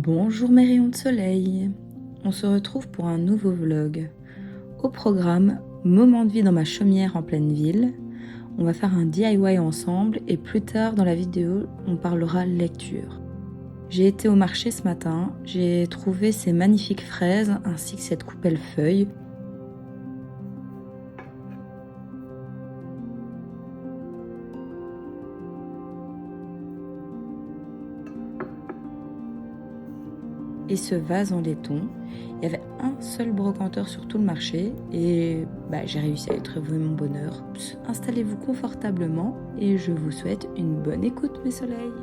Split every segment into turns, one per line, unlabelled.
Bonjour mes rayons de soleil, on se retrouve pour un nouveau vlog. Au programme, moment de vie dans ma chaumière en pleine ville. On va faire un DIY ensemble et plus tard dans la vidéo, on parlera lecture. J'ai été au marché ce matin, j'ai trouvé ces magnifiques fraises ainsi que cette coupelle-feuille. Et ce vase en laiton. Il y avait un seul brocanteur sur tout le marché et j'ai réussi à y trouver mon bonheur. Installez-vous confortablement et je vous souhaite une bonne écoute mes soleils.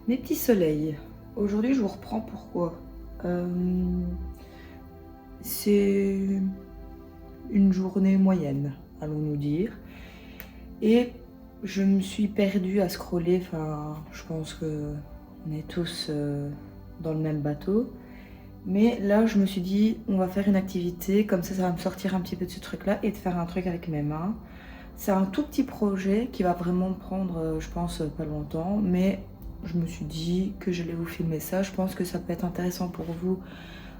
Mes petits soleils, aujourd'hui je vous reprends pourquoi. C'est une journée moyenne, allons-nous dire. Et je me suis perdue à scroller, enfin je pense que on est tous dans le même bateau. Mais là, je me suis dit, on va faire une activité, comme ça va me sortir un petit peu de ce truc-là et de faire un truc avec mes mains. C'est un tout petit projet qui va vraiment me prendre, je pense, pas longtemps, mais je me suis dit que j'allais vous filmer ça. Je pense que ça peut être intéressant pour vous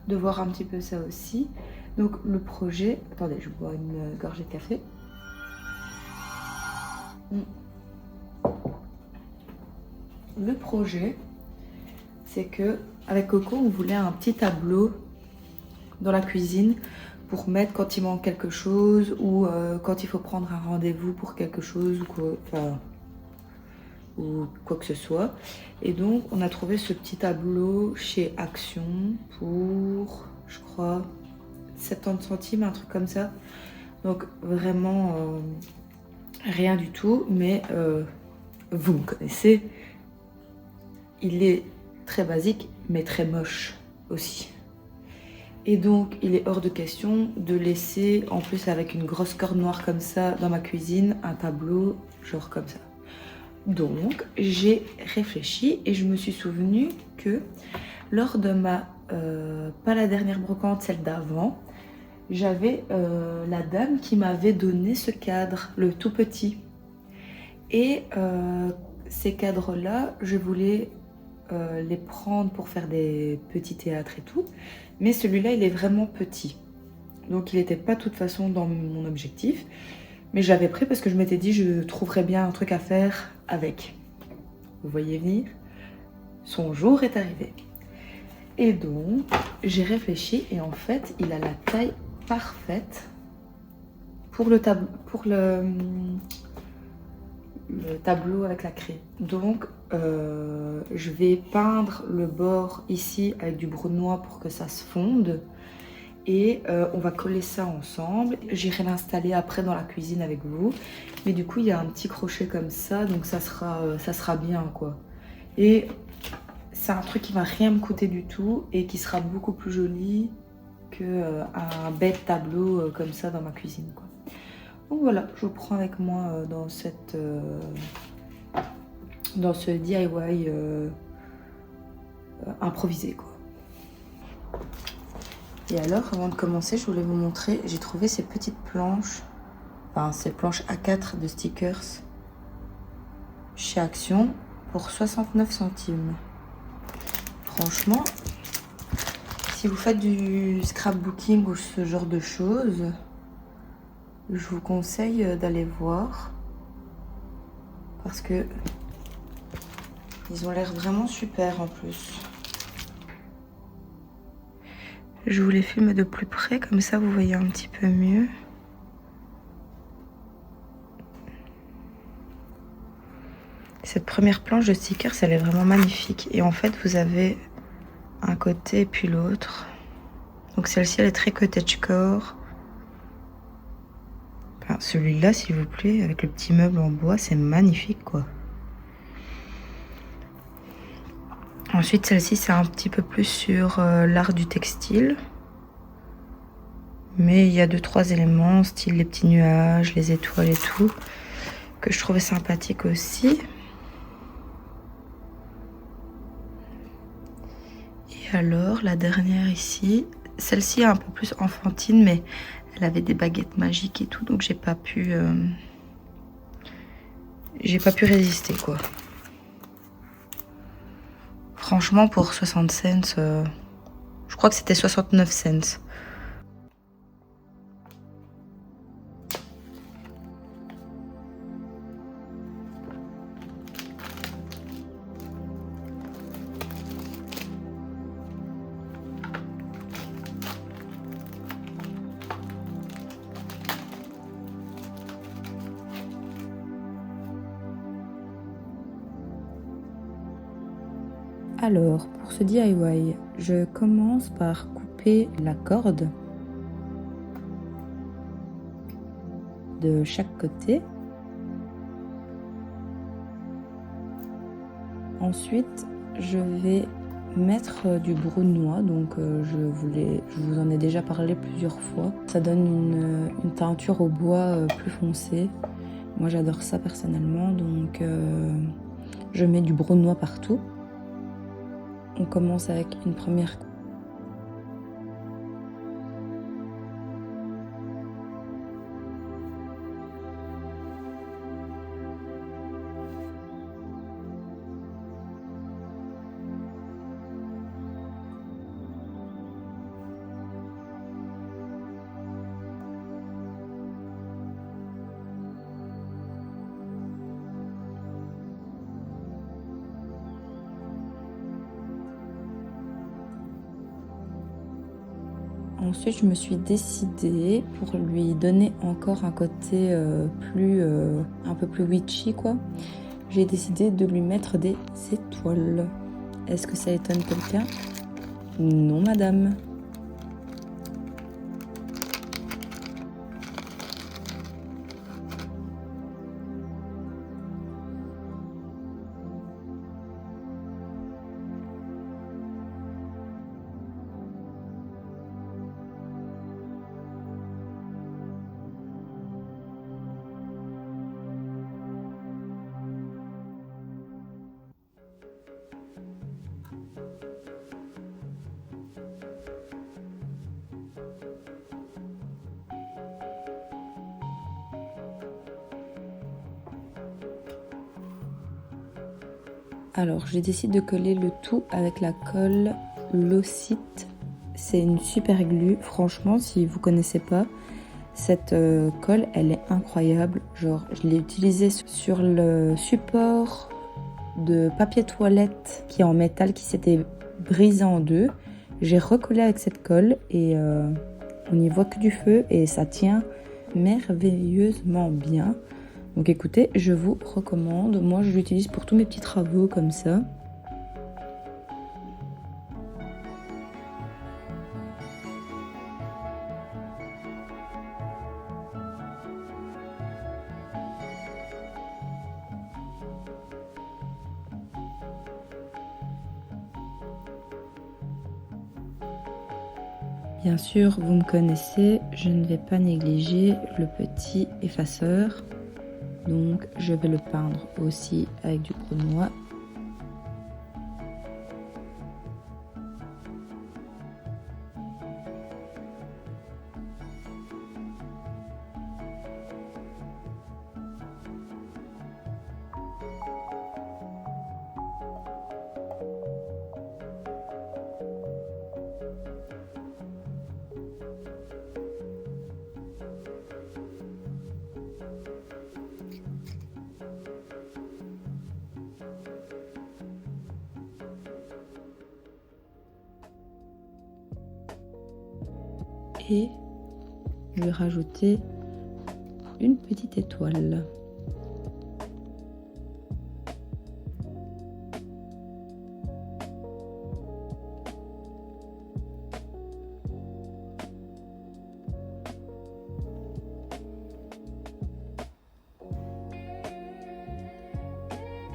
de voir un petit peu ça aussi. Donc le projet... Attendez, je bois une gorgée de café. Le projet, c'est que avec Coco, on voulait un petit tableau dans la cuisine pour mettre quand il manque quelque chose ou quand il faut prendre un rendez-vous pour quelque chose ou quoi que ce soit. Et donc, on a trouvé ce petit tableau chez Action pour, je crois, 70 centimes, un truc comme ça. Donc, vraiment rien du tout, mais vous me connaissez. Il est très basique, mais très moche aussi. Et donc, il est hors de question de laisser, en plus avec une grosse corde noire comme ça, dans ma cuisine, un tableau genre comme ça. Donc, j'ai réfléchi et je me suis souvenu que lors de ma, pas la dernière brocante, celle d'avant, j'avais la dame qui m'avait donné ce cadre, le tout petit. Et ces cadres-là, je voulais les prendre pour faire des petits théâtres et tout. Mais celui-là, il est vraiment petit. Donc, il n'était pas de toute façon dans mon objectif. Mais je l'avais pris parce que je m'étais dit je trouverais bien un truc à faire avec. Vous voyez venir? Son jour est arrivé. Et donc, j'ai réfléchi et en fait, il a la taille parfaite pour le tableau avec la craie. Donc, je vais peindre le bord ici avec du brunois pour que ça se fonde. Et on va coller ça ensemble. J'irai l'installer après dans la cuisine avec vous. Mais du coup, il y a un petit crochet comme ça. Donc ça sera bien, quoi. Et c'est un truc qui va rien me coûter du tout. Et qui sera beaucoup plus joli qu'un bête tableau comme ça dans ma cuisine, quoi. Donc voilà, je vous prends avec moi dans ce DIY improvisé, quoi. Et alors, avant de commencer, je voulais vous montrer, j'ai trouvé ces petites planches, enfin ces planches A4 de stickers chez Action pour 69 centimes. Franchement, si vous faites du scrapbooking ou ce genre de choses, je vous conseille d'aller voir parce que ils ont l'air vraiment super en plus. Je vous les filme de plus près, comme ça vous voyez un petit peu mieux. Cette première planche de stickers, elle est vraiment magnifique. Et en fait, vous avez un côté et puis l'autre. Donc celle-ci, elle est très cottagecore. Enfin, celui-là, s'il vous plaît, avec le petit meuble en bois, c'est magnifique, quoi. Ensuite, celle-ci, c'est un petit peu plus sur l'art du textile. Mais il y a 2-3 éléments, style les petits nuages, les étoiles et tout, que je trouvais sympathique aussi. Et alors, la dernière ici, celle-ci est un peu plus enfantine, mais elle avait des baguettes magiques et tout, donc j'ai pas pu résister, quoi. Franchement, pour 60 cents, je crois que c'était 69 cents. Alors, pour ce DIY, je commence par couper la corde de chaque côté. Ensuite, je vais mettre du brunois, donc je vous en ai déjà parlé plusieurs fois. Ça donne une teinture au bois plus foncée. Moi, j'adore ça personnellement, donc je mets du brunois partout. on commence avec une première. Ensuite, je me suis décidée pour lui donner encore un côté un peu plus witchy quoi. J'ai décidé de lui mettre des étoiles. Est-ce que ça étonne quelqu'un? Non, madame. Alors, je décide de coller le tout avec la colle Locite. C'est une super glue. Franchement, si vous connaissez pas, cette colle, elle est incroyable. Genre, je l'ai utilisée sur le support de papier toilette qui est en métal, qui s'était brisé en deux. J'ai recollé avec cette colle et on n'y voit que du feu et ça tient merveilleusement bien. Donc écoutez, je vous recommande. Moi, je l'utilise pour tous mes petits travaux comme ça. Bien sûr, vous me connaissez, je ne vais pas négliger le petit effaceur. Donc, je vais le peindre aussi avec du brunois. Et je vais rajouter une petite étoile.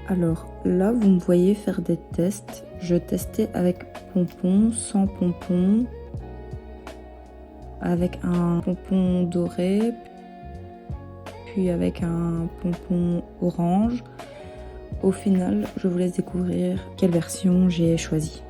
Alors là, vous me voyez faire des tests. Je testais avec pompon, sans pompon, avec un pompon doré, puis avec un pompon orange. Au final, je vous laisse découvrir quelle version j'ai choisie.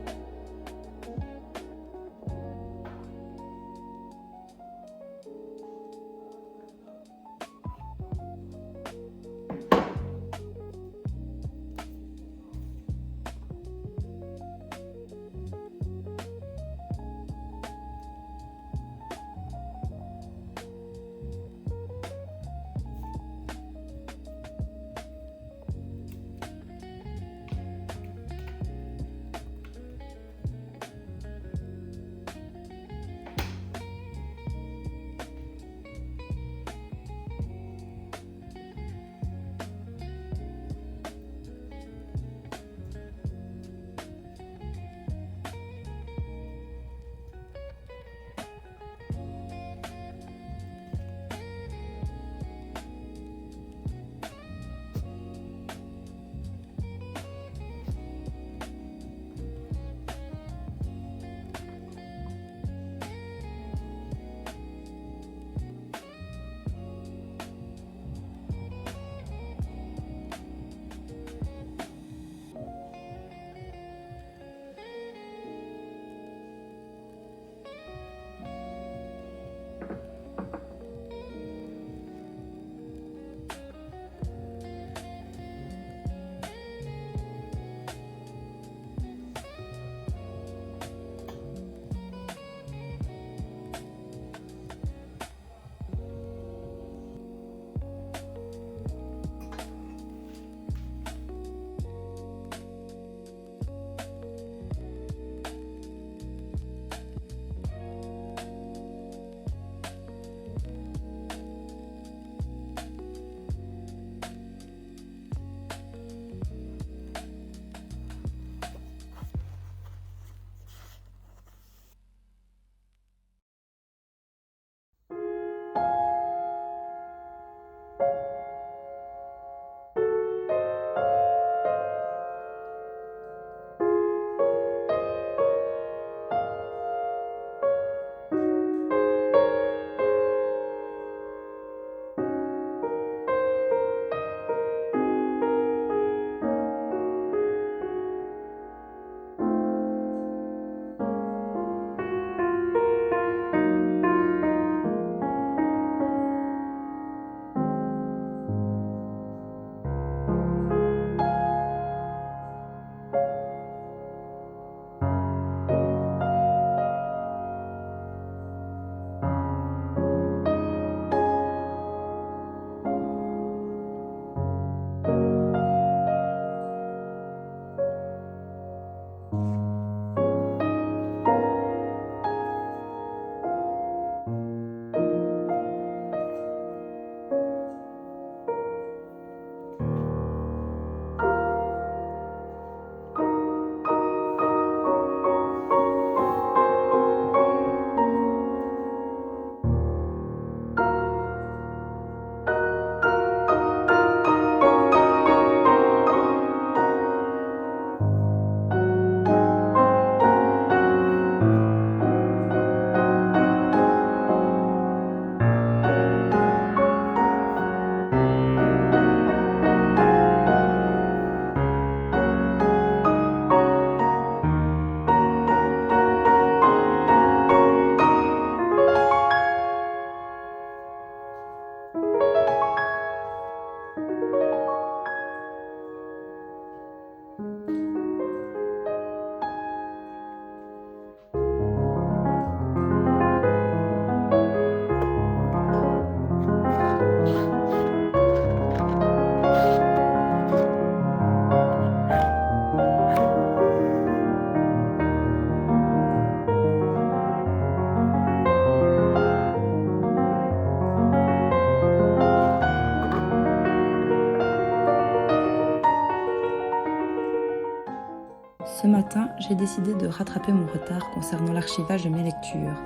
matin, j'ai décidé de rattraper mon retard concernant l'archivage de mes lectures.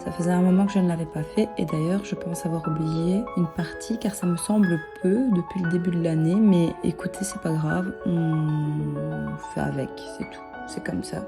Ça faisait un moment que je ne l'avais pas fait et d'ailleurs je pense avoir oublié une partie car ça me semble peu depuis le début de l'année, mais écoutez, c'est pas grave, on fait avec, c'est tout, c'est comme ça.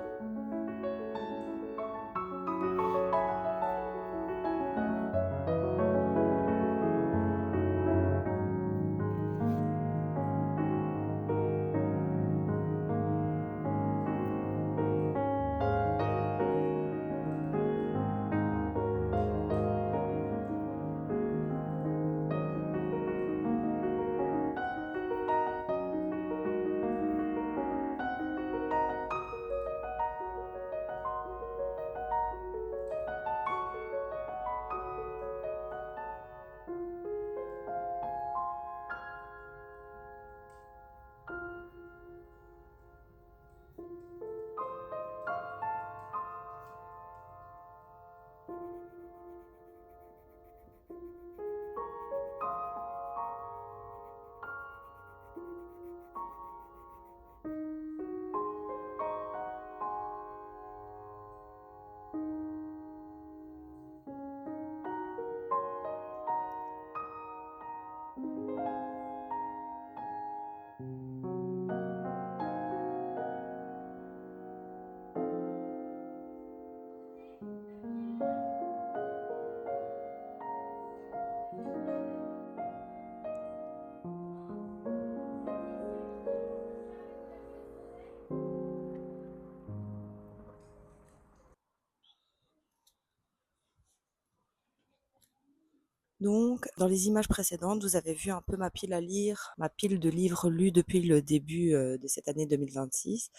Donc, dans les images précédentes, vous avez vu un peu ma pile à lire, ma pile de livres lus depuis le début de cette année 2026.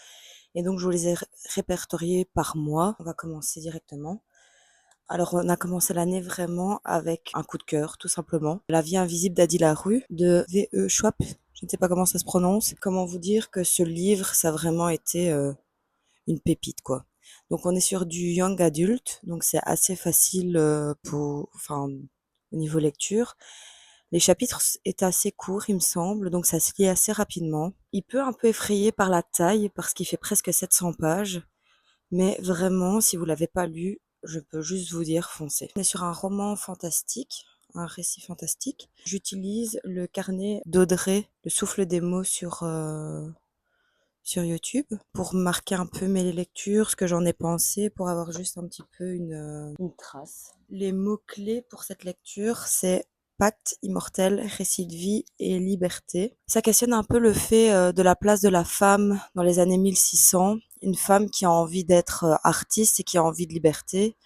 Et donc, je vous les ai répertoriés par mois. On va commencer directement. Alors, on a commencé l'année vraiment avec un coup de cœur, tout simplement. La vie invisible d'Adi Larue, de V.E. Schwab. Je ne sais pas comment ça se prononce. Comment vous dire que ce livre, ça a vraiment été une pépite, quoi. Donc, on est sur du young adult, donc c'est assez facile au niveau lecture. Les chapitres est assez courts, il me semble, donc ça se lit assez rapidement. Il peut un peu effrayer par la taille, parce qu'il fait presque 700 pages. Mais vraiment, si vous l'avez pas lu, je peux juste vous dire foncez. On est sur un roman fantastique, un récit fantastique. J'utilise le carnet d'Audrey, le souffle des mots sur YouTube pour marquer un peu mes lectures, ce que j'en ai pensé, pour avoir juste un petit peu une trace. Les mots-clés pour cette lecture, c'est pacte immortel, récit de vie et liberté. Ça questionne un peu le fait de la place de la femme dans les années 1600. Une femme qui a envie d'être artiste et qui a envie de liberté,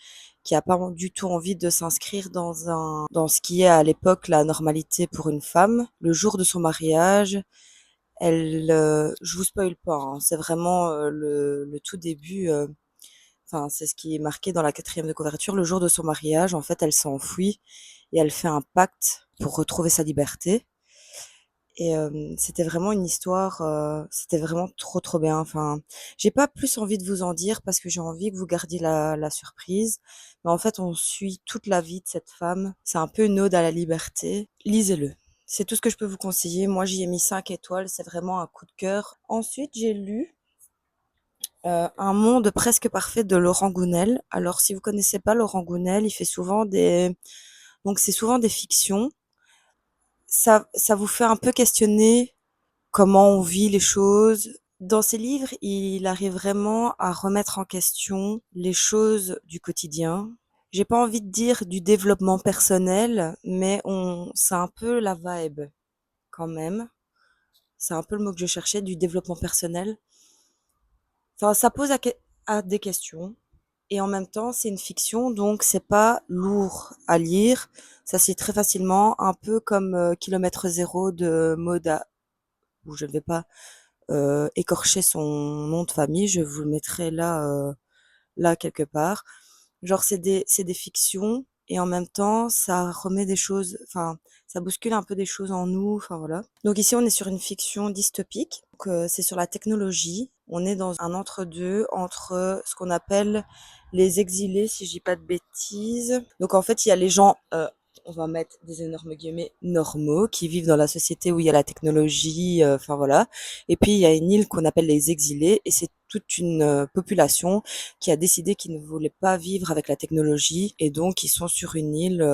qui a pas du tout envie de s'inscrire dans ce qui est à l'époque la normalité pour une femme. Le jour de son mariage, je vous spoil pas, hein, c'est vraiment le tout début. Enfin, c'est ce qui est marqué dans la 4e de couverture. Le jour de son mariage, en fait, elle s'enfuit et elle fait un pacte pour retrouver sa liberté. Et c'était vraiment une histoire, c'était vraiment trop, trop bien. Enfin, j'ai pas plus envie de vous en dire parce que j'ai envie que vous gardiez la surprise. Mais en fait, on suit toute la vie de cette femme. C'est un peu une ode à la liberté. Lisez-le. C'est tout ce que je peux vous conseiller. Moi, j'y ai mis 5 étoiles. C'est vraiment un coup de cœur. Ensuite, j'ai lu Un monde presque parfait de Laurent Gounel. Alors, si vous connaissez pas Laurent Gounel, il fait souvent donc c'est souvent des fictions. Ça vous fait un peu questionner comment on vit les choses. Dans ses livres, il arrive vraiment à remettre en question les choses du quotidien. J'ai pas envie de dire du développement personnel, mais c'est un peu la vibe quand même. C'est un peu le mot que je cherchais, du développement personnel. Enfin, ça pose à des questions. Et en même temps, c'est une fiction, donc c'est pas lourd à lire. Ça se lit très facilement, un peu comme Kilomètre Zéro de Moda, où je ne vais pas écorcher son nom de famille, je vous le mettrai là quelque part. Genre c'est des fictions et en même temps ça remet des choses, enfin ça bouscule un peu des choses en nous, enfin voilà. Donc ici on est sur une fiction dystopique, donc c'est sur la technologie. On est dans un entre-deux entre ce qu'on appelle les exilés, si je dis pas de bêtises. Donc en fait il y a les gens on va mettre des énormes guillemets normaux qui vivent dans la société où il y a la technologie, enfin voilà. Et puis il y a une île qu'on appelle les exilés et c'est
toute une population qui a décidé qu'ils ne voulaient pas vivre avec la technologie et donc ils sont sur une île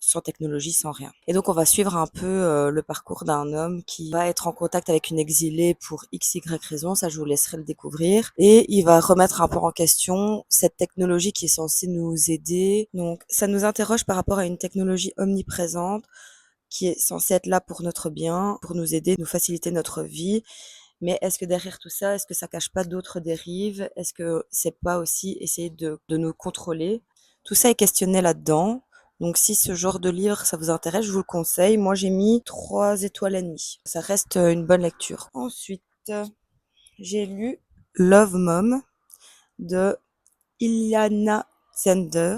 sans technologie, sans rien. Et donc on va suivre un peu le parcours d'un homme qui va être en contact avec une exilée pour x, y raison, ça je vous laisserai le découvrir. Et il va remettre un peu en question cette technologie qui est censée nous aider. Donc ça nous interroge par rapport à une technologie omniprésente qui est censée être là pour notre bien, pour nous aider, nous faciliter notre vie. Mais est-ce que derrière tout ça, est-ce que ça cache pas d'autres dérives? Est-ce que c'est pas aussi essayer de nous contrôler? Tout ça est questionné là-dedans. Donc si ce genre de livre, ça vous intéresse, je vous le conseille. Moi, j'ai mis 3 étoiles et demie. Ça reste une bonne lecture. Ensuite, j'ai lu Love Mom de Iliana Zender.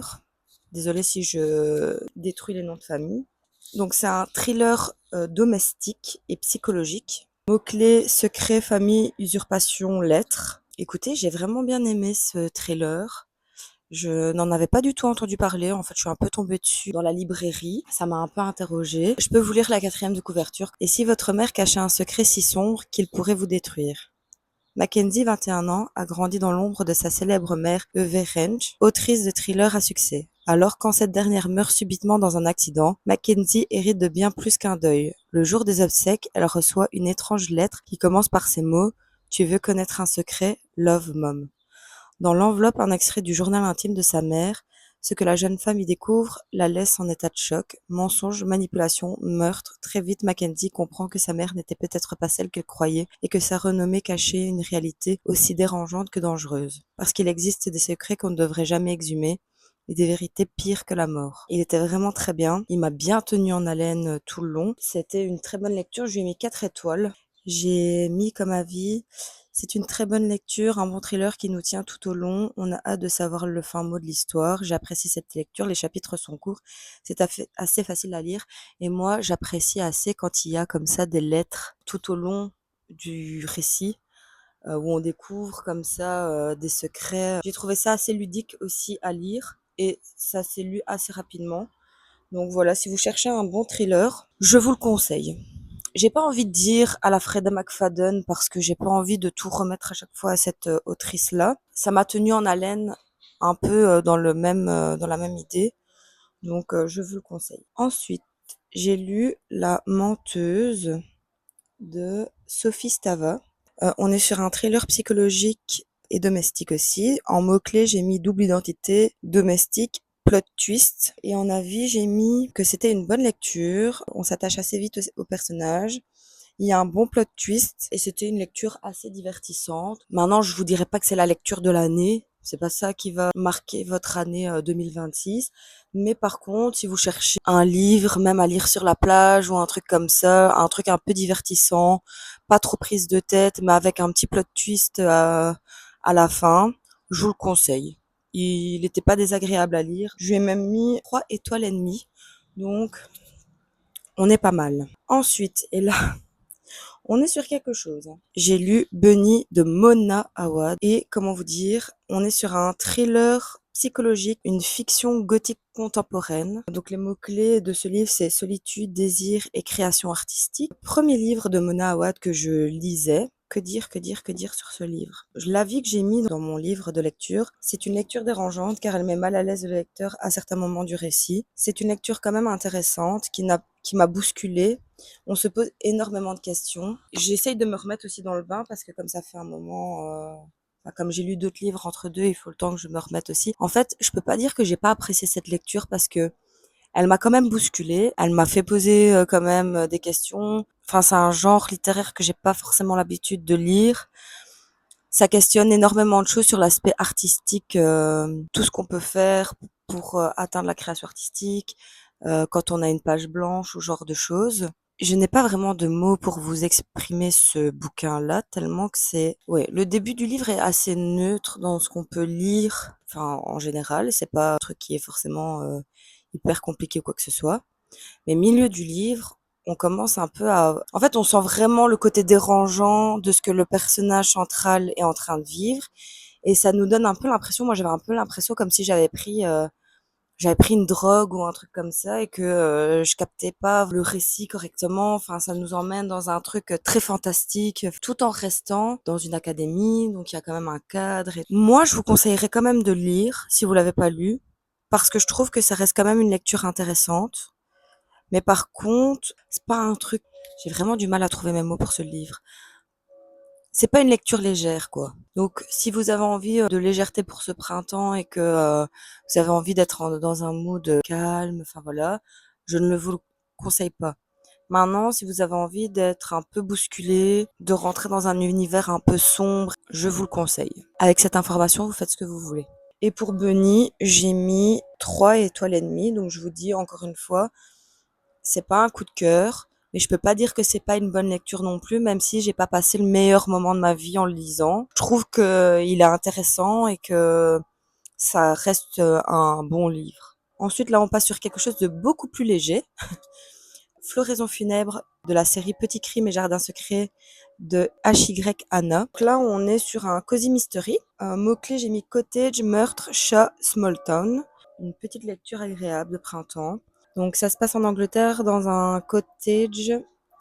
Désolée si je détruis les noms de famille. Donc c'est un thriller domestique et psychologique. Mots-clés, secret, famille, usurpation, lettres. Écoutez, j'ai vraiment bien aimé ce thriller. Je n'en avais pas du tout entendu parler. En fait, je suis un peu tombée dessus dans la librairie. Ça m'a un peu interrogée. Je peux vous lire la 4e de couverture. Et si votre mère cachait un secret si sombre qu'il pourrait vous détruire? Mackenzie, 21 ans, a grandi dans l'ombre de sa célèbre mère, Eve Range, autrice de thrillers à succès. Alors, quand cette dernière meurt subitement dans un accident, Mackenzie hérite de bien plus qu'un deuil. Le jour des obsèques, elle reçoit une étrange lettre qui commence par ces mots: Tu veux connaître un secret? Love Mom. Dans l'enveloppe, un extrait du journal intime de sa mère. Ce que la jeune femme y découvre la laisse en état de choc. Mensonges, manipulation, meurtre. Très vite, Mackenzie comprend que sa mère n'était peut-être pas celle qu'elle croyait et que sa renommée cachait une réalité aussi dérangeante que dangereuse. Parce qu'il existe des secrets qu'on ne devrait jamais exhumer et des vérités pires que la mort. Il était vraiment très bien. Il m'a bien tenu en haleine tout le long. C'était une très bonne lecture. Je lui ai mis 4 étoiles. J'ai mis comme avis: c'est une très bonne lecture, un bon thriller qui nous tient tout au long. On a hâte de savoir le fin mot de l'histoire. J'apprécie cette lecture. Les chapitres sont courts. C'est assez facile à lire. Et moi, j'apprécie assez quand il y a comme ça des lettres tout au long du récit, où on découvre comme ça des secrets. J'ai trouvé ça assez ludique aussi à lire. Et ça s'est lu assez rapidement. Donc voilà, si vous cherchez un bon thriller, je vous le conseille. J'ai pas envie de dire à la Freda McFadden parce que j'ai pas envie de tout remettre à chaque fois à cette autrice-là. Ça m'a tenu en haleine un peu dans la même idée. Donc je vous le conseille. Ensuite, j'ai lu La Menteuse de Sophie Stava. On est sur un thriller psychologique et domestique aussi. En mots-clés, j'ai mis double identité, domestique, plot twist. Et en avis, j'ai mis que c'était une bonne lecture. On s'attache assez vite au personnage. Il y a un bon plot twist et c'était une lecture assez divertissante. Maintenant, je vous dirais pas que c'est la lecture de l'année. C'est pas ça qui va marquer votre année 2026. Mais par contre, si vous cherchez un livre, même à lire sur la plage ou un truc comme ça, un truc un peu divertissant, pas trop prise de tête, mais avec un petit plot twist à la fin, je vous le conseille. Il n'était pas désagréable à lire. Je lui ai même mis 3 étoiles et demie. Donc, on est pas mal. Ensuite, et là, on est sur quelque chose. J'ai lu Bunny de Mona Awad et comment vous dire, on est sur un thriller psychologique, une fiction gothique contemporaine. Donc les mots-clés de ce livre, c'est solitude, désir et création artistique. Premier livre de Mona Awad que je lisais. Que dire sur ce livre? L'avis que j'ai mis dans mon livre de lecture, c'est une lecture dérangeante car elle met mal à l'aise le lecteur à certains moments du récit. C'est une lecture quand même intéressante qui m'a bousculée. On se pose énormément de questions. J'essaye de me remettre aussi dans le bain parce que comme ça fait un moment, comme j'ai lu d'autres livres entre deux, il faut le temps que je me remette aussi. En fait, je peux pas dire que j'ai pas apprécié cette lecture parce que elle m'a quand même bousculée. Elle m'a fait poser quand même des questions. Enfin, c'est un genre littéraire que j'ai pas forcément l'habitude de lire. Ça questionne énormément de choses sur l'aspect artistique, tout ce qu'on peut faire pour atteindre la création artistique, quand on a une page blanche ou ce genre de choses. Je n'ai pas vraiment de mots pour vous exprimer ce bouquin-là, tellement que ouais, le début du livre est assez neutre dans ce qu'on peut lire. Enfin, en général, c'est pas un truc qui est forcément hyper compliqué ou quoi que ce soit. Mais milieu du livre, on commence un peu en fait, on sent vraiment le côté dérangeant de ce que le personnage central est en train de vivre. Et ça nous donne un peu l'impression, moi j'avais un peu l'impression comme si j'avais pris, j'avais pris une drogue ou un truc comme ça et que je captais pas le récit correctement. Enfin, ça nous emmène dans un truc très fantastique, tout en restant dans une académie, donc il y a quand même un cadre. Et moi, je vous conseillerais quand même de le lire si vous l'avez pas lu, parce que je trouve que ça reste quand même une lecture intéressante. Mais par contre, c'est pas un truc. J'ai vraiment du mal à trouver mes mots pour ce livre. C'est pas une lecture légère, quoi. Donc, si vous avez envie de légèreté pour ce printemps et que vous avez envie d'être dans un mood calme, enfin voilà, je ne le vous le conseille pas. Maintenant, si vous avez envie d'être un peu bousculé, de rentrer dans un univers un peu sombre, je vous le conseille. Avec cette information, vous faites ce que vous voulez. Et pour Bunny, j'ai mis 3 étoiles et demie. Donc, je vous dis encore une fois, c'est pas un coup de cœur, mais je peux pas dire que c'est pas une bonne lecture non plus, même si j'ai pas passé le meilleur moment de ma vie en le lisant. Je trouve que il est intéressant et que ça reste un bon livre. Ensuite, là, on passe sur quelque chose de beaucoup plus léger. Floraison funèbre de la série Petits crimes et jardins secrets de H.Y. Anna. Donc là, on est sur un cozy mystery. Mot-clé, j'ai mis cottage, meurtre, chat, small town. Une petite lecture agréable de printemps. Donc ça se passe en Angleterre dans un cottage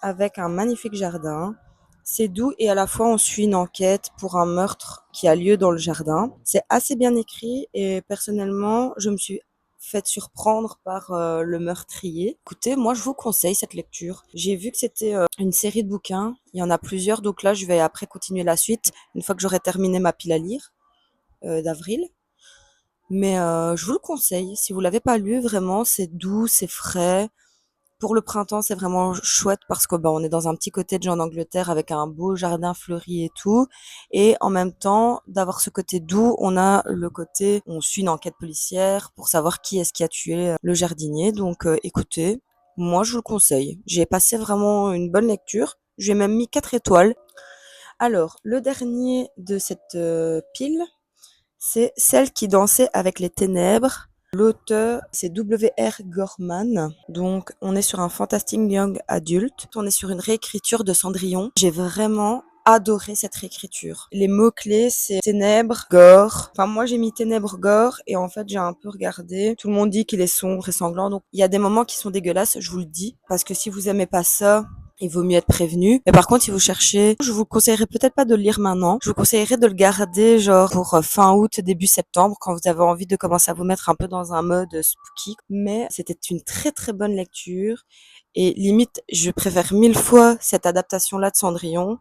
avec un magnifique jardin. C'est doux et à la fois on suit une enquête pour un meurtre qui a lieu dans le jardin. C'est assez bien écrit et personnellement je me suis faite surprendre par le meurtrier. Écoutez, moi je vous conseille cette lecture. J'ai vu que c'était une série de bouquins. Il y en a plusieurs, donc là je vais après continuer la suite une fois que j'aurai terminé ma pile à lire d'avril. Mais je vous le conseille. Si vous l'avez pas lu, vraiment, c'est doux, c'est frais. Pour le printemps, c'est vraiment chouette parce que on est dans un petit cottage en Angleterre avec un beau jardin fleuri et tout. Et en même temps, d'avoir ce côté doux, on a le côté, on suit une enquête policière pour savoir qui est-ce qui a tué le jardinier. Donc, écoutez, moi, je vous le conseille. J'ai passé vraiment une bonne lecture. J'ai même mis 4 étoiles. Alors, le dernier de cette pile, c'est Celle qui dansait avec les ténèbres. L'auteur, c'est W.R. Gorman. Donc, on est sur un fantastic young adult. On est sur une réécriture de Cendrillon. J'ai vraiment adoré cette réécriture. Les mots-clés, c'est ténèbres, gore. Enfin, moi, j'ai mis ténèbres, gore. Et en fait, j'ai un peu regardé. Tout le monde dit qu'il est sombre et sanglant. Donc, il y a des moments qui sont dégueulasses, je vous le dis. Parce que si vous aimez pas ça, il vaut mieux être prévenu. Mais par contre, si vous cherchez, je vous conseillerais peut-être pas de le lire maintenant. Je vous conseillerais de le garder genre pour fin août, début septembre, quand vous avez envie de commencer à vous mettre un peu dans un mode spooky. Mais c'était une très très bonne lecture. Et limite, je préfère 1000 fois cette adaptation-là de Cendrillon,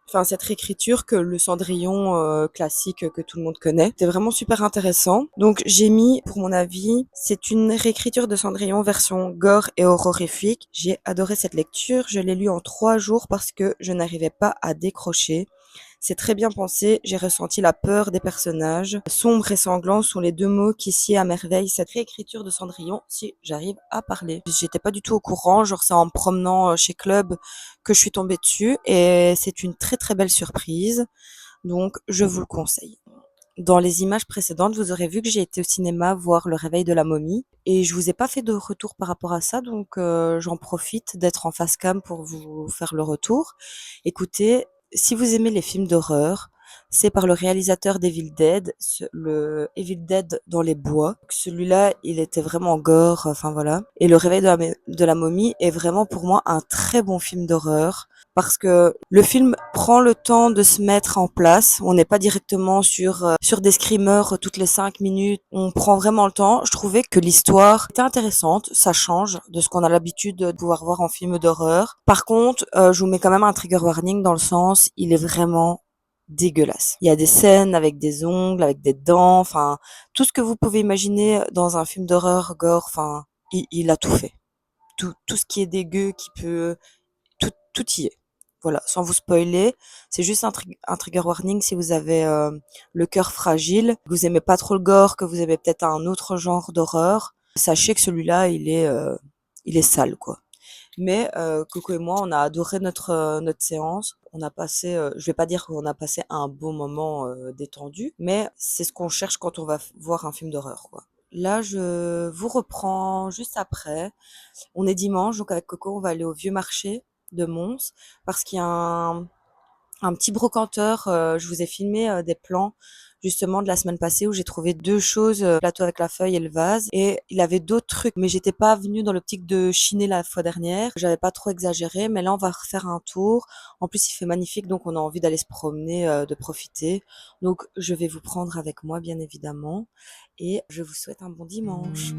enfin cette réécriture, que le Cendrillon classique que tout le monde connaît. C'était vraiment super intéressant. Donc j'ai mis, pour mon avis, c'est une réécriture de Cendrillon version gore et horrifique. J'ai adoré cette lecture. Je l'ai lu en 3 jours parce que je n'arrivais pas à décrocher. C'est très bien pensé, j'ai ressenti la peur des personnages. Sombre et sanglant sont les deux mots qui sied à merveille cette réécriture de Cendrillon, si j'arrive à parler. J'étais pas du tout au courant, genre c'est en me promenant chez Club que je suis tombée dessus et c'est une très très belle surprise. Donc je vous le conseille. Dans les images précédentes, vous aurez vu que j'ai été au cinéma voir Le Réveil de la momie et je vous ai pas fait de retour par rapport à ça, donc j'en profite d'être en face cam pour vous faire le retour. Écoutez, si vous aimez les films d'horreur, c'est par le réalisateur d'Evil Dead, le Evil Dead dans les bois. Celui-là, il était vraiment gore, enfin voilà. Et Le Réveil de la momie est vraiment pour moi un très bon film d'horreur parce que le film prend le temps de se mettre en place. On n'est pas directement sur des screamers toutes les 5 minutes. On prend vraiment le temps. Je trouvais que l'histoire était intéressante. Ça change de ce qu'on a l'habitude de pouvoir voir en film d'horreur. Par contre, je vous mets quand même un trigger warning dans le sens, il est vraiment dégueulasse. Il y a des scènes avec des ongles, avec des dents, enfin, tout ce que vous pouvez imaginer dans un film d'horreur gore, enfin, il a tout fait. Tout ce qui est dégueu, qui peut, tout y est. Voilà, sans vous spoiler, c'est juste un trigger warning si vous avez le cœur fragile, que vous aimez pas trop le gore, que vous aimez peut-être un autre genre d'horreur. Sachez que celui-là, il est sale, quoi. Mais Coco et moi, on a adoré notre séance. On a passé, je vais pas dire qu'on a passé un beau moment détendu, mais c'est ce qu'on cherche quand on va voir un film d'horreur, quoi. Là, je vous reprends juste après. On est dimanche, donc avec Coco, on va aller au Vieux Marché de Mons parce qu'il y a un petit brocanteur. Je vous ai filmé des plans. justement de la semaine passée où j'ai trouvé 2 choses, plateau avec la feuille et le vase, et il avait d'autres trucs, mais j'étais pas venue dans l'optique de chiner la fois dernière. J'avais pas trop exagéré, mais là on va refaire un tour. En plus il fait magnifique, donc on a envie d'aller se promener, de profiter. Donc je vais vous prendre avec moi bien évidemment, et je vous souhaite un bon dimanche.